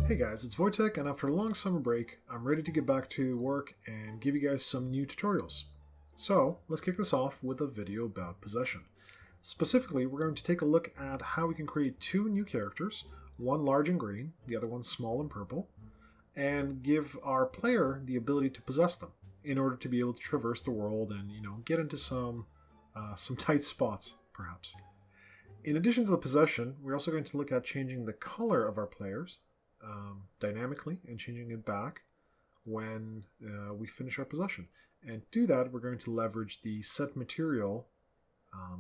Hey guys, it's Wojtek, and after a long summer break, I'm ready to get back to work and give you guys some new tutorials. So, let's kick this off with a video about possession. Specifically, we're going to take a look at how we can create two new characters, one large and green, the other one small and purple, and give our player the ability to possess them in order to be able to traverse the world and, get into some tight spots, perhaps. In addition to the possession, we're also going to look at changing the color of our players dynamically and changing it back when we finish our possession. And to do that, we're going to leverage the set material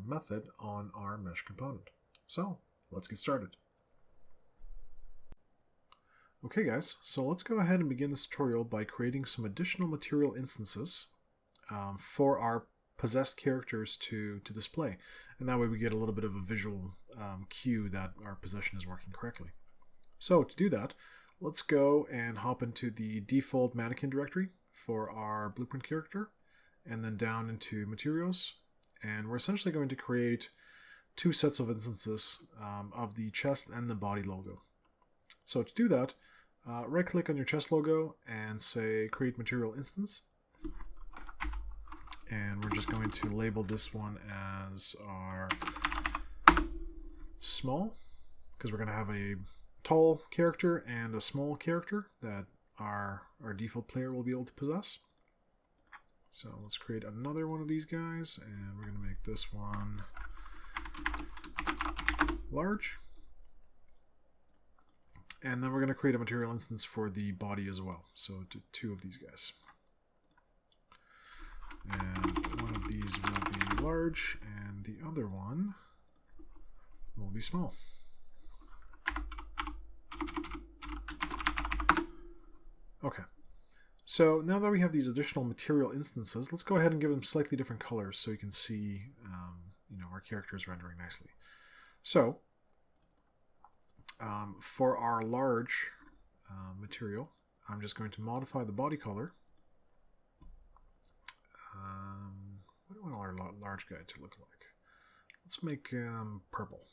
method on our mesh component. So let's get started. Okay guys, so let's go ahead and begin this tutorial by creating some additional material instances for our possessed characters to display. And that way we get a little bit of a visual cue that our possession is working correctly. So to do that, let's go and hop into the default mannequin directory for our blueprint character, and then down into materials. And we're essentially going to create two sets of instances of the chest and the body logo. So to do that, right click on your chest logo and say create material instance. And we're just going to label this one as our small, because we're going to have a tall character and a small character that our default player will be able to possess. So let's create another one of these guys, and we're going to make this one large. And then we're going to create a material instance for the body as well. So two of these guys. And one of these will be large, and the other one will be small. Okay, so now that we have these additional material instances, let's go ahead and give them slightly different colors so you can see our characters rendering nicely. So for our large material, I'm just going to modify the body color. What do I want our large guy to look like? Let's make purple.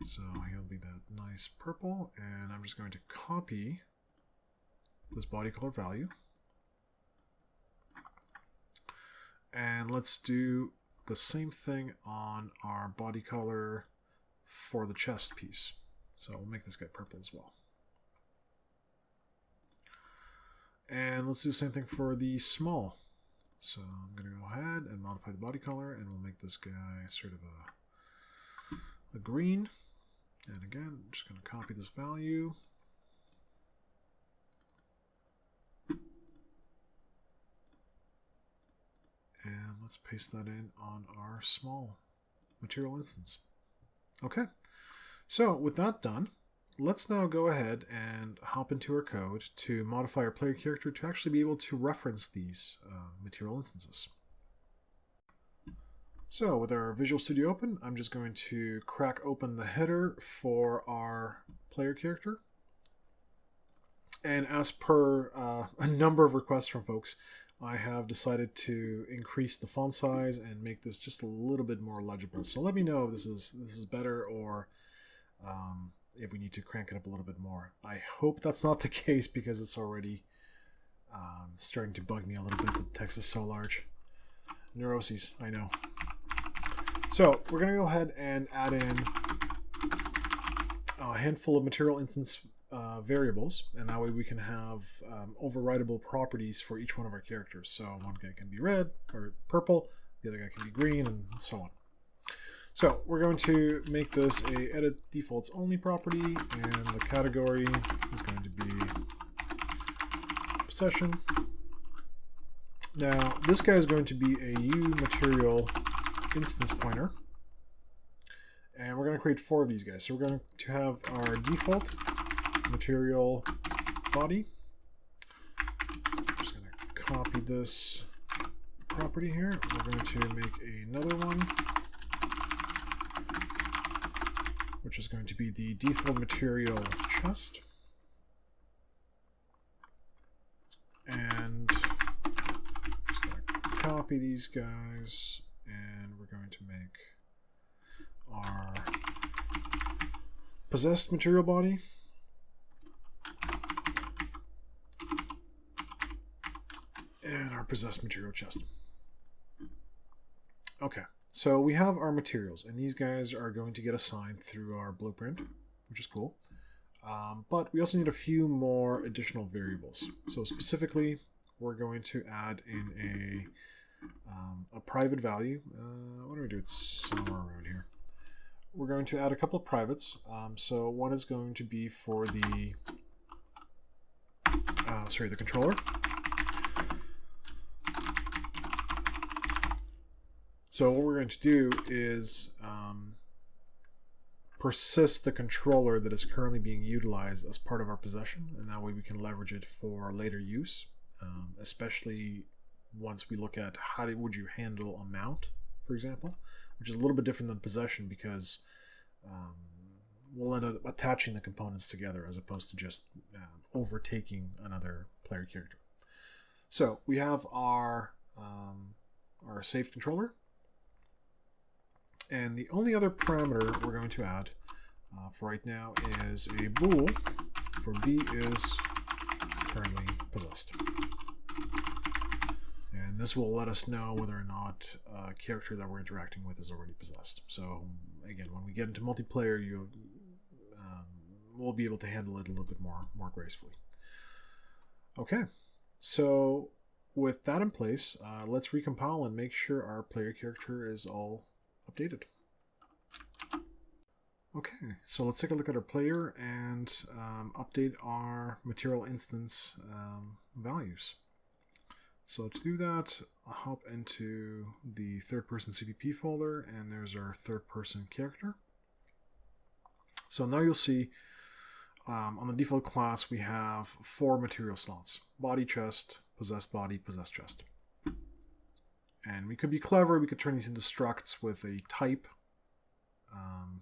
So he'll be that nice purple, and I'm just going to copy this body color value. And let's do the same thing on our body color for the chest piece. So we'll make this guy purple as well. And let's do the same thing for the small. So I'm going to go ahead and modify the body color, and we'll make this guy sort of a green. And again, I'm just going to copy this value. And let's paste that in on our small material instance. Okay, so with that done, let's now go ahead and hop into our code to modify our player character to actually be able to reference these material instances. So with our Visual Studio open, I'm just going to crack open the header for our player character. And as per a number of requests from folks, I have decided to increase the font size and make this just a little bit more legible. So let me know if this is better, or if we need to crank it up a little bit more. I hope that's not the case, because it's already starting to bug me a little bit that the text is so large. Neuroses, I know. So we're going to go ahead and add in a handful of material instance variables, and that way we can have overridable properties for each one of our characters. So one guy can be red or purple, the other guy can be green, and so on. So we're going to make this a edit defaults only property, and the category is going to be possession. Now this guy is going to be a uMaterial instance pointer, and we're going to create 4 of these guys. So we're going to have our default material body. I'm just going to copy this property here. We're going to make another one, which is going to be the default material chest. And just going to copy these guys, and we're going to make our possessed material body. And our possessed material chest. Okay, so we have our materials, and these guys are going to get assigned through our blueprint, which is cool. But we also need a few more additional variables. So specifically, we're going to add in a private value. What do we do? It's somewhere around here. We're going to add a couple of privates. So one is going to be for the the controller. So what we're going to do is persist the controller that is currently being utilized as part of our possession, and that way we can leverage it for later use, especially once we look at how would you handle a mount, for example, which is a little bit different than possession because we'll end up attaching the components together as opposed to just overtaking another player character. So we have our safe controller. And the only other parameter we're going to add for right now is a bool for B is currently possessed. And this will let us know whether or not a character that we're interacting with is already possessed. So again, when we get into multiplayer, we'll be able to handle it a little bit more gracefully. Okay, so with that in place, let's recompile and make sure our player character is all updated. Okay, so let's take a look at our player and update our material instance values. So to do that, I'll hop into the third person CPP folder, and there's our third person character. So now you'll see on the default class we have 4 material slots: body, chest, possessed body, possessed chest. And we could be clever, we could turn these into structs with a type,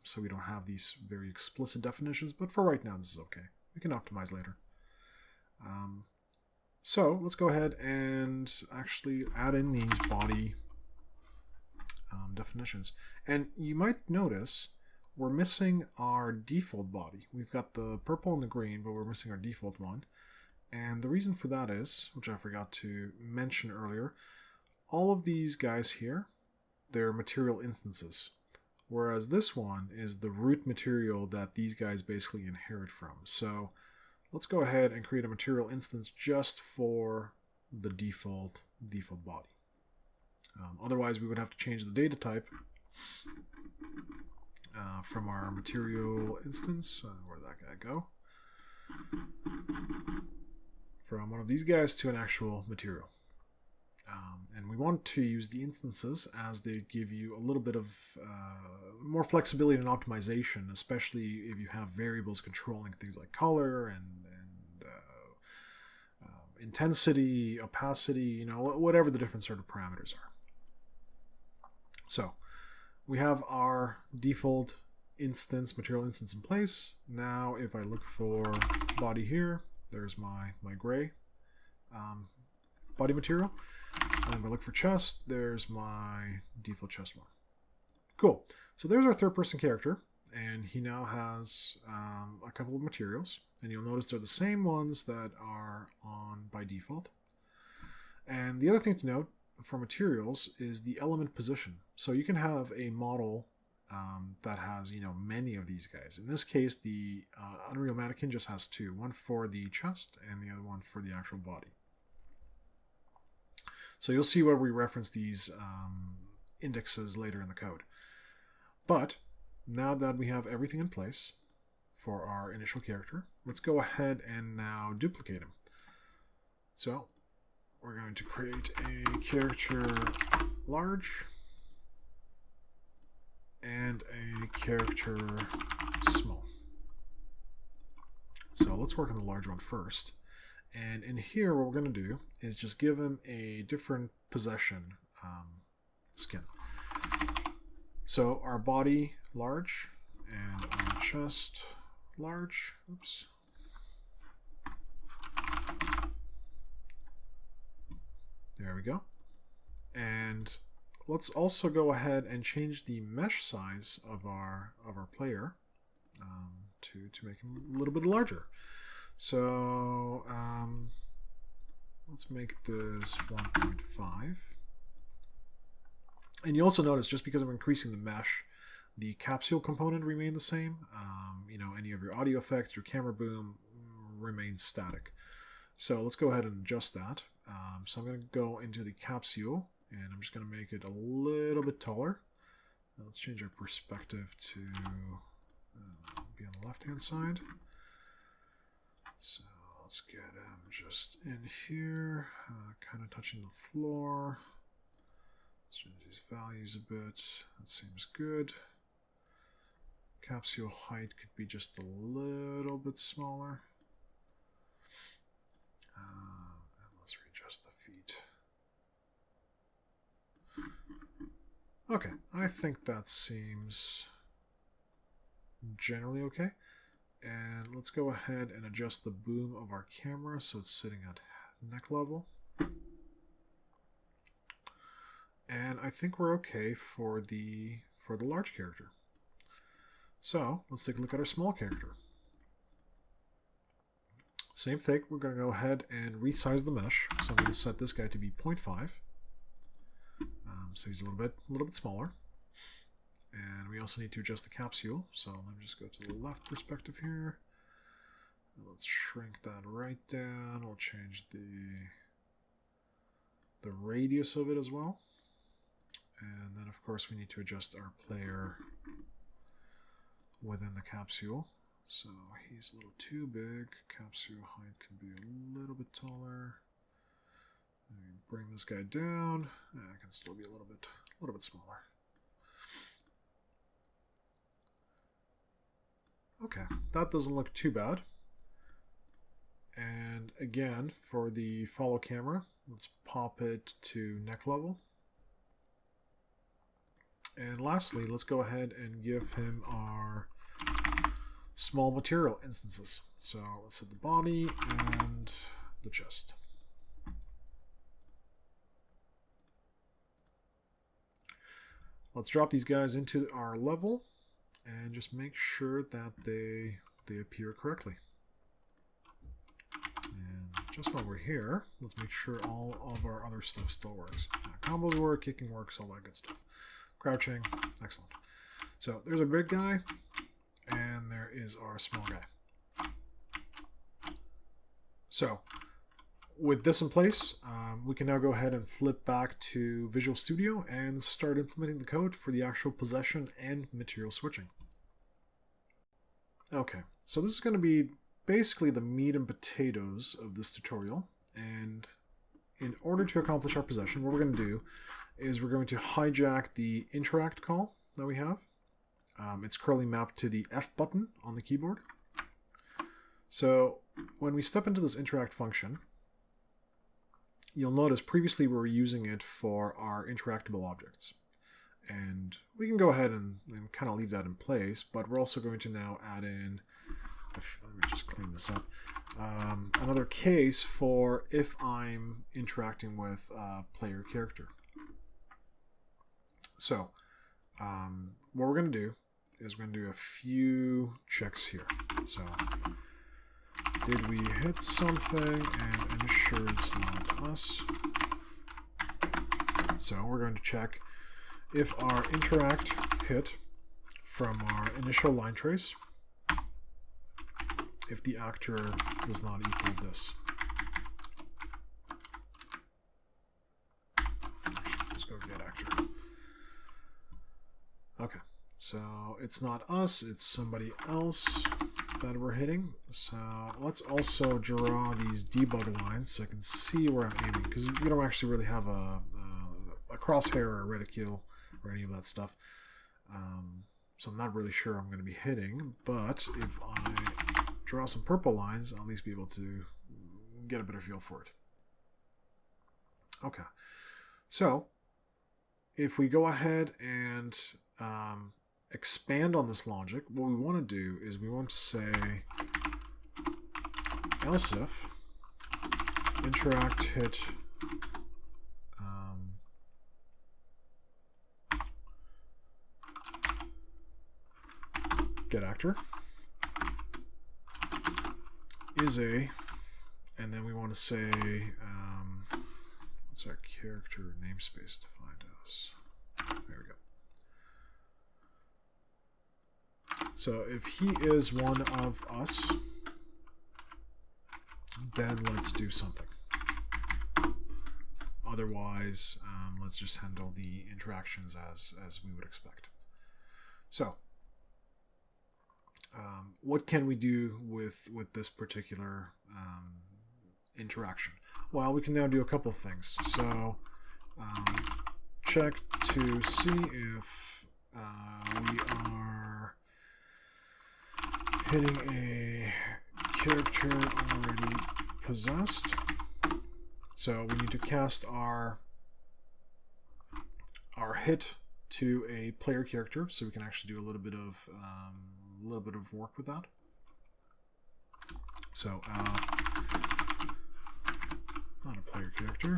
so we don't have these very explicit definitions, but for right now this is okay. We can optimize later. So let's go ahead and actually add in these body definitions. And you might notice we're missing our default body. We've got the purple and the green, but we're missing our default one. And the reason for that is, which I forgot to mention earlier, all of these guys here, they're material instances, whereas this one is the root material that these guys basically inherit from. So let's go ahead and create a material instance just for the default body. Otherwise, we would have to change the data type from our material instance. Where'd that guy go? From one of these guys to an actual material. And we want to use the instances as they give you a little bit of more flexibility and optimization, especially if you have variables controlling things like color and intensity, opacity, whatever the different sort of parameters are. So we have our default instance, material instance in place. Now if I look for body here, there's my gray body material. And if I look for chest, there's my default chest one. Cool. So there's our third person character, and he now has a couple of materials. And you'll notice they're the same ones that are on by default. And the other thing to note for materials is the element position. So you can have a model that has many of these guys. In this case, the Unreal Mannequin just has 2, one for the chest and the other one for the actual body. So you'll see where we reference these indexes later in the code. But now that we have everything in place for our initial character, let's go ahead and now duplicate him. So we're going to create a character large and a character small. So let's work on the large one first. And in here, what we're going to do is just give him a different possession skin. So our body large and our chest large. Oops. There we go. And let's also go ahead and change the mesh size of our player to make him a little bit larger. So let's make this 1.5. And you also notice, just because I'm increasing the mesh, the capsule component remained the same. You know, any of your audio effects, your camera boom remains static. So let's go ahead and adjust that. So I'm going to go into the capsule, and I'm just going to make it a little bit taller. Now let's change our perspective to be on the left-hand side. So let's get him just in here, kind of touching the floor. Let's change these values a bit. That seems good. Capsule height could be just a little bit smaller. And let's readjust the feet. Okay, I think that seems generally okay. And let's go ahead and adjust the boom of our camera so it's sitting at neck level. And I think we're okay for the large character. So let's take a look at our small character. Same thing, we're going to go ahead and resize the mesh. So I'm going to set this guy to be 0.5. So he's a little bit smaller. And we also need to adjust the capsule. So let me just go to the left perspective here. Let's shrink that right down. We'll change the radius of it as well. And then of course we need to adjust our player within the capsule. So he's a little too big. Capsule height can be a little bit taller. Maybe bring this guy down. It can still be a little bit smaller. Okay, that doesn't look too bad. And again, for the follow camera, let's pop it to neck level. And lastly, let's go ahead and give him our small material instances. So let's set the body and the chest. Let's drop these guys into our level and just make sure that they appear correctly. And just while we're here, let's make sure all of our other stuff still works. Combos work, kicking works, all that good stuff. Crouching, excellent. So there's our big guy, and there is our small guy. So with this in place, we can now go ahead and flip back to Visual Studio and start implementing the code for the actual possession and material switching. Okay, so this is going to be basically the meat and potatoes of this tutorial. And in order to accomplish our possession, what we're going to do is we're going to hijack the interact call that we have. It's currently mapped to the F button on the keyboard. So when we step into this interact function, you'll notice previously we were using it for our interactable objects. And we can go ahead and kind of leave that in place, but we're also going to now add in, let me just clean this up, another case for if I'm interacting with a player character. So what we're going to do is we're going to do a few checks here. So did we hit something and ensure it's not us? So we're going to check if our interact hit from our initial line trace, if the actor does not equal this. Let's go get actor. Okay, so it's not us, it's somebody else that we're hitting. So let's also draw these debug lines so I can see where I'm aiming, because we don't actually really have a crosshair or a reticule or any of that stuff. So I'm not really sure I'm going to be hitting, but if I draw some purple lines, I'll at least be able to get a better feel for it. Okay, so if we go ahead and expand on this logic, what we want to do is we want to say else if interact hit get actor, is a, and then we want to say, what's our character namespace defined as? There we go. So if he is one of us, then let's do something. Otherwise, let's just handle the interactions as we would expect. So, what can we do with this particular interaction? Well, we can now do a couple of things. So, check to see if we are hitting a character already possessed. So we need to cast our hit to a player character, so we can actually do a little bit of work with that. So not a player character,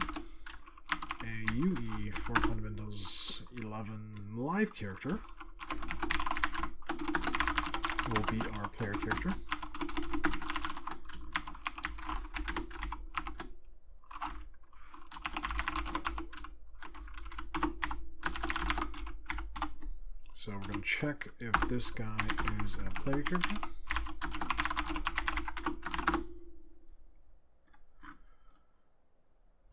a UE for Fundamentals 11 live character will be our player character. So we're going to check if this guy is a player character.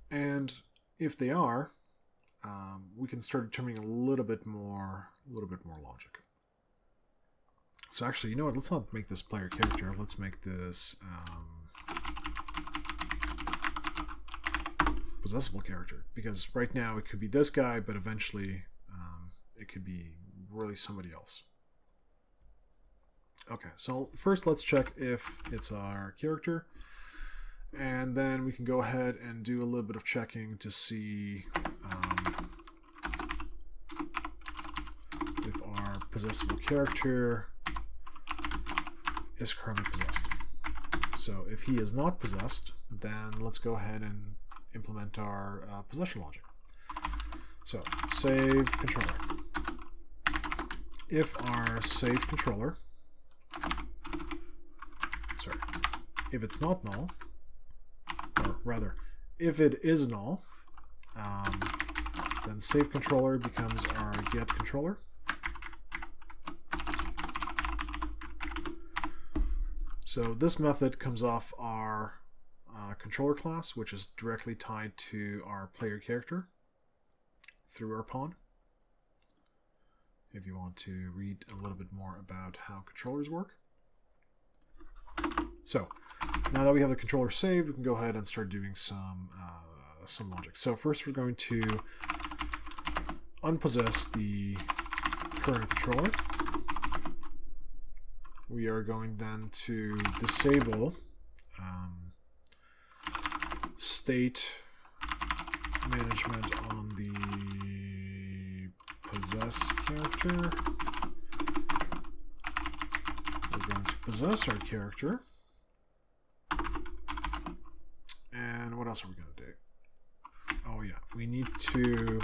And if they are, we can start determining a little bit more logic. So actually, you know what? Let's not make this player character. Let's make this possessible character, because right now it could be this guy, but eventually it could be really somebody else. Okay, so first let's check if it's our character, and then we can go ahead and do a little bit of checking to see if our possessible character is currently possessed. So if he is not possessed, then let's go ahead and implement our possession logic. So save controller. If our save controller, if it's not null, or rather, if it is null, then save controller becomes our get controller. So this method comes off our controller class, which is directly tied to our player character through our pawn. If you want to read a little bit more about how controllers work. So now that we have the controller saved, we can go ahead and start doing some logic. So first we're going to unpossess the current controller. We are going then to disable state management on the possess character. We're going to possess our character. And what else are we going to do? Oh yeah, we need to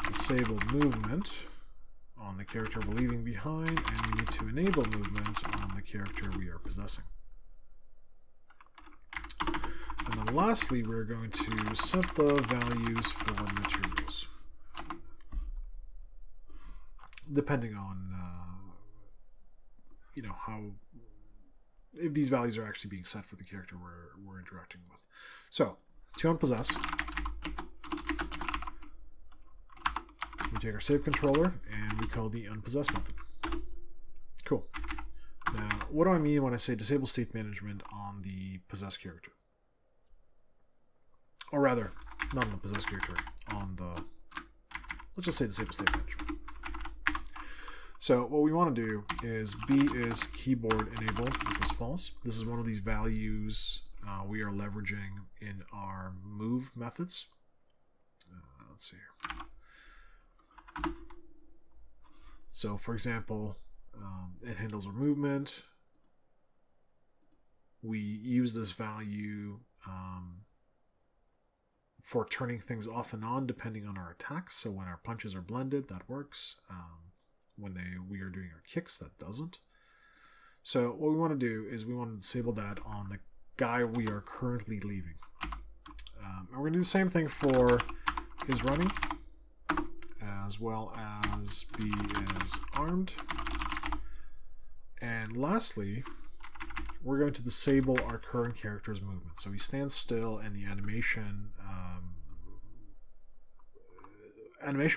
disable movement on the character we're leaving behind, and we need to enable movement on the character we are possessing. And then lastly, we're going to set the values for materials, depending on how, if these values are actually being set for the character we're interacting with. So to unpossess, we take our save controller and we call the unpossess method. Cool. Now, what do I mean when I say disable state management on the possessed character? Or rather, not on the possessed character, on the, let's just say disable state management. So what we want to do is b is keyboard enable equals false. This is one of these values we are leveraging in our move methods. Let's see here. So for example, it handles our movement. We use this value for turning things off and on depending on our attacks. So when our punches are blended, that works. When we are doing our kicks, that doesn't. So what we want to do is we want to disable that on the guy we are currently leaving. And we're going to do the same thing for is running, as well as B is armed. And lastly, we're going to disable our current character's movement. So he stands still, and the animation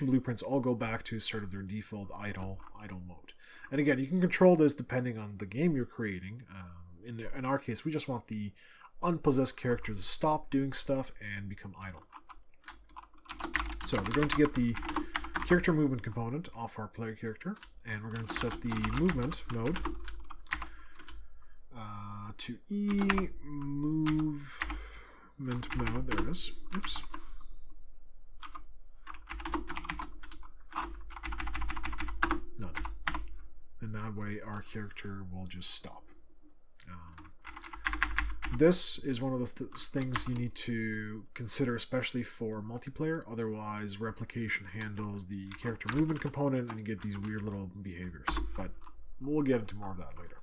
blueprints all go back to sort of their default idle mode. And again, you can control this depending on the game you're creating. In our case, we just want the unpossessed character to stop doing stuff and become idle. So we're going to get the character movement component off our player character, and we're going to set the movement mode to E movement mode. There it is. Oops. None. And that way our character will just stop. This is one of the things you need to consider, especially for multiplayer. Otherwise, replication handles the character movement component and you get these weird little behaviors. But we'll get into more of that later.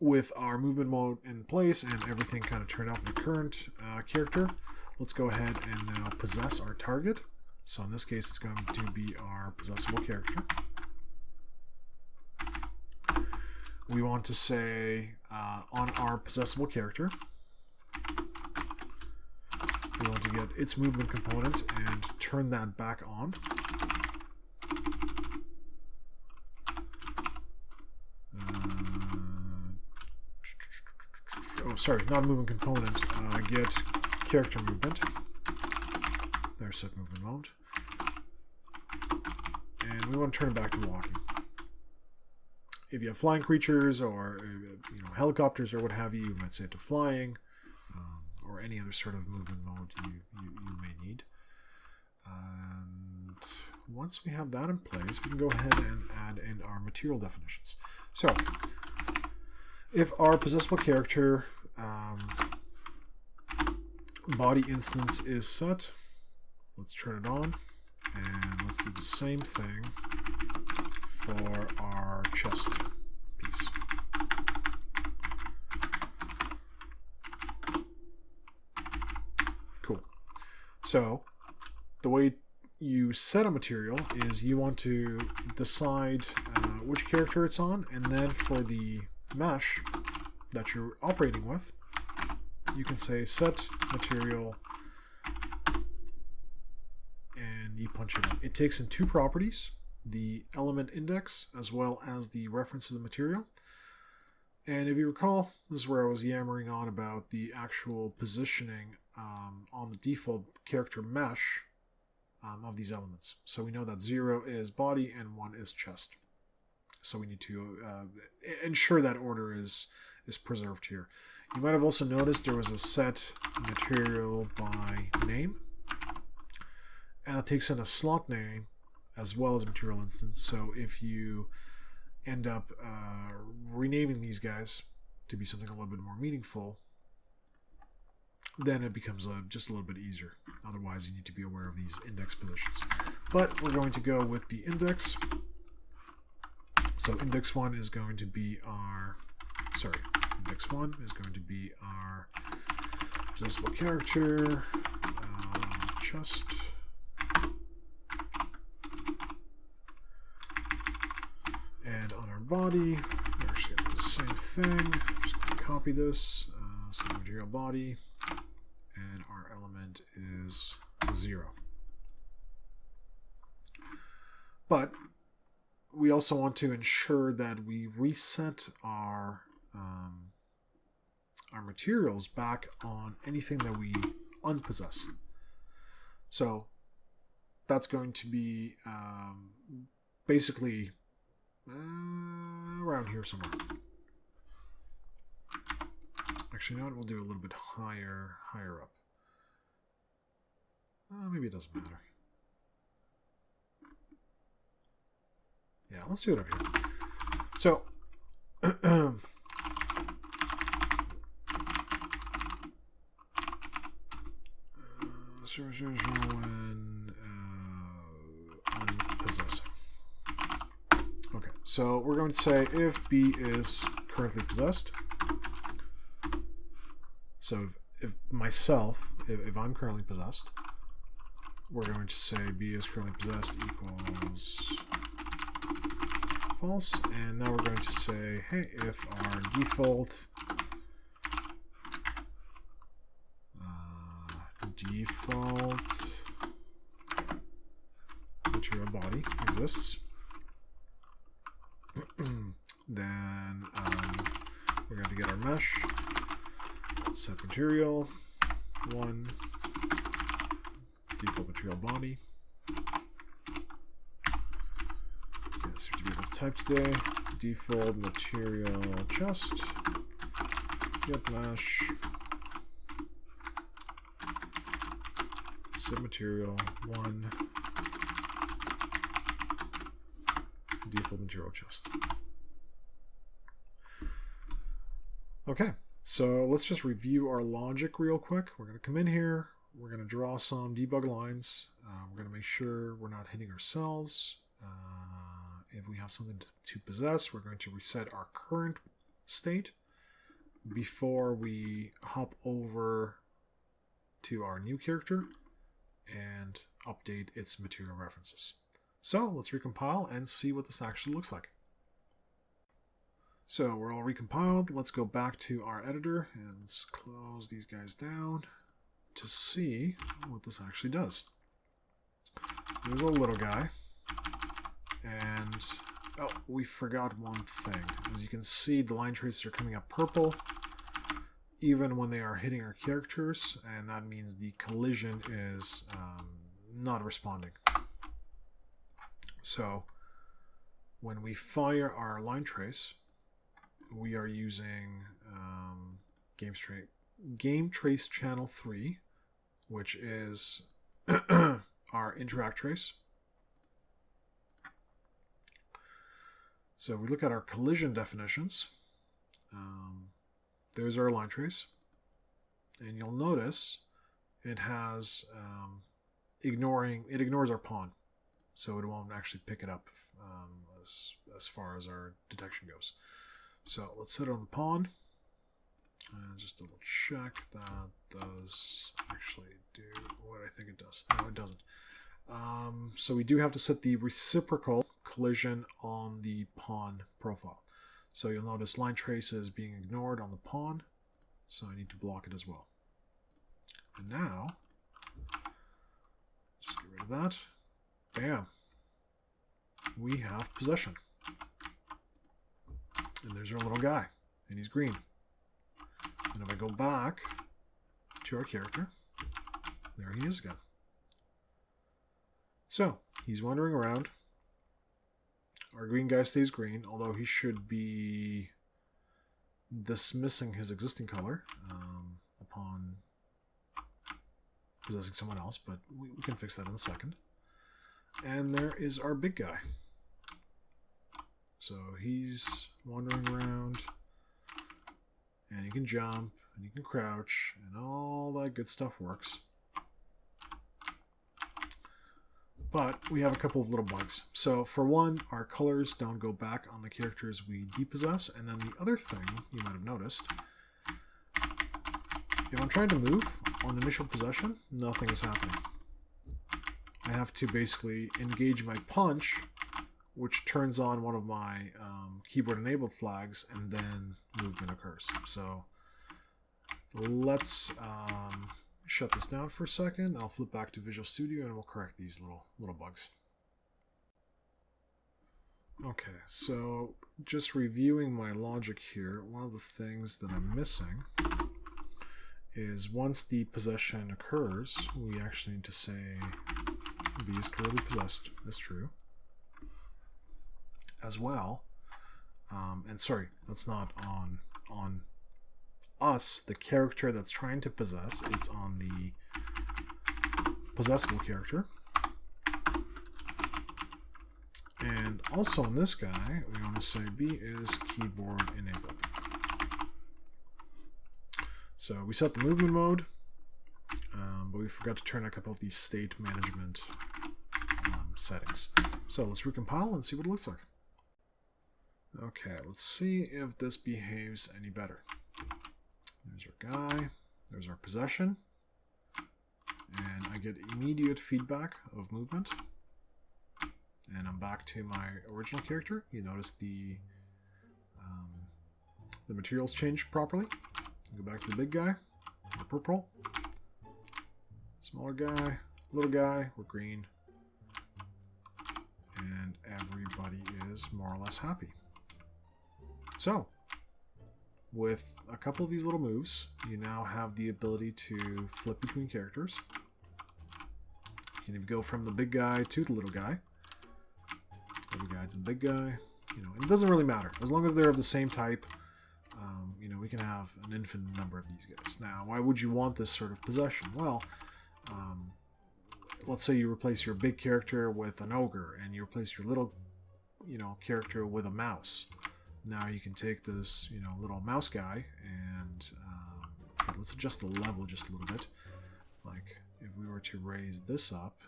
With our movement mode in place and everything kind of turned off in the current character, let's go ahead and now possess our target. So in this case, it's going to be our possessable character. We want to say on our possessable character, we want to get its movement component and turn that back on. Sorry, not movement component, get character movement. There's set movement mode. And we want to turn it back to walking. If you have flying creatures or helicopters or what have you, you might set it to flying, or any other sort of movement mode you may need. And once we have that in place, we can go ahead and add in our material definitions. So, if our possessable character body instance is set, let's turn it on, and let's do the same thing for our chest piece. Cool. So the way you set a material is you want to decide which character it's on, and then for the mesh that you're operating with, you can say set material, and you punch it in. It takes in two properties, the element index as well as the reference to the material. And if you recall, this is where I was yammering on about the actual positioning on the default character mesh of these elements. So we know that 0 is body and 1 is chest. So we need to ensure that order is preserved here. You might have also noticed there was a set material by name, and it takes in a slot name as well as a material instance. So if you end up renaming these guys to be something a little bit more meaningful, then it becomes just a little bit easier. Otherwise, you need to be aware of these index positions. But we're going to go with the index. So index 1 is going to be our, index 1 is going to be our possessable character, chest. And on our body, we're actually going to do the same thing. Just going to copy this, set material body, and our element is 0. But we also want to ensure that we reset our materials back on anything that we unpossess. So that's going to be basically around here somewhere. Actually, you know what? We'll do a little bit higher up. Maybe it doesn't matter. Yeah, let's do it up here. So, when unpossessing. Okay, so we're going to say if B is currently possessed. So if I'm currently possessed, we're going to say B is currently possessed equals false. And now we're going to say, hey, if our default material body exists, then we're going to get our mesh, set material 1, default material body. Yes, to be able to type today, default material chest, get mesh, set material 1, default material chest. Okay, so let's just review our logic real quick. We're going to come in here, we're going to draw some debug lines, we're going to make sure we're not hitting ourselves. If we have something to possess, we're going to reset our current state before we hop over to our new character and update its material references. So let's recompile and see what this actually looks like. So we're all recompiled. Let's go back to our editor and let's close these guys down to see what this actually does. So there's a little guy. And, oh, we forgot one thing. As you can see, the line traces are coming up purple even when they are hitting our characters, and that means the collision is not responding. So when we fire our line trace, we are using Game Trace Channel 3, which is our interact trace. So we look at our collision definitions. There's our line trace. And you'll notice it has it ignores our pawn. So it won't actually pick it up as far as our detection goes. So let's set it on the pawn. And just double check that does actually do what I think it does. No, it doesn't. So we do have to set the reciprocal collision on the pawn profile. So you'll notice line trace is being ignored on the pawn. So I need to block it as well. And now, just get rid of that. Bam. We have possession. And there's our little guy. And he's green. And if I go back to our character, there he is again. So, he's wandering around. Our green guy stays green, although he should be dismissing his existing color upon possessing someone else, but we can fix that in a second. And there is our big guy. So he's wandering around, and he can jump, and he can crouch, and all that good stuff works. But we have a couple of little bugs. So for one, our colors don't go back on the characters we depossess. And then the other thing you might have noticed, if I'm trying to move on initial possession, nothing is happening. I have to basically engage my punch, which turns on one of my keyboard enabled flags, and then movement occurs. So let's shut this down for a second. I'll flip back to Visual Studio and we'll correct these little bugs. Okay, so just reviewing my logic here, one of the things that I'm missing is once the possession occurs, we actually need to say B is currently possessed. That's true. As well, and sorry, that's not on us, the character that's trying to possess. It's on the possessable character. And also on this guy, we want to say B is keyboard enabled. So we set the movement mode, but we forgot to turn a couple of these state management settings. So let's recompile and see what it looks like. Okay, let's see if this behaves any better. There's our guy. There's our possession. And I get immediate feedback of movement. And I'm back to my original character. You notice the materials changed properly. Go back to the big guy. The purple. Smaller guy. Little guy. We're green. And everybody is more or less happy. So, with a couple of these little moves, you now have the ability to flip between characters. You can go from the big guy to the little guy. Little guy to the big guy. You know, it doesn't really matter. As long as they're of the same type, you know, we can have an infinite number of these guys. Now, why would you want this sort of possession? Well, let's say you replace your big character with an ogre, and you replace your little, you know, character with a mouse. Now you can take this, you know, little mouse guy and let's adjust the level just a little bit. Like if we were to raise this up,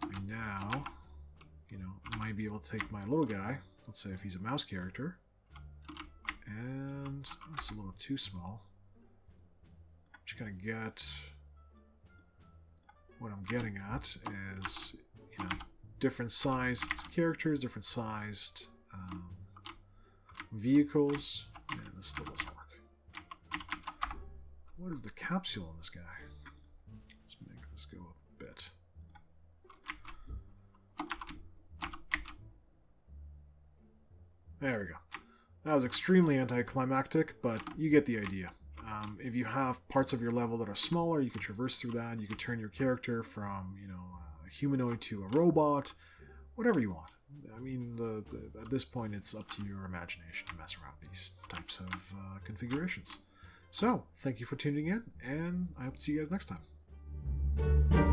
I now, you know, might be able to take my little guy. Let's say if he's a mouse character, and that's a little too small. Just gonna get what I'm getting at is, you know, different sized characters, different sized vehicles. Yeah, this still doesn't work. What is the capsule on this guy? Let's make this go a bit. There we go. That was extremely anticlimactic, but you get the idea. If you have parts of your level that are smaller, you can traverse through that. You can turn your character from, you know, a humanoid to a robot, whatever you want. I mean, at this point, it's up to your imagination to mess around with these types of configurations. So, thank you for tuning in, and I hope to see you guys next time.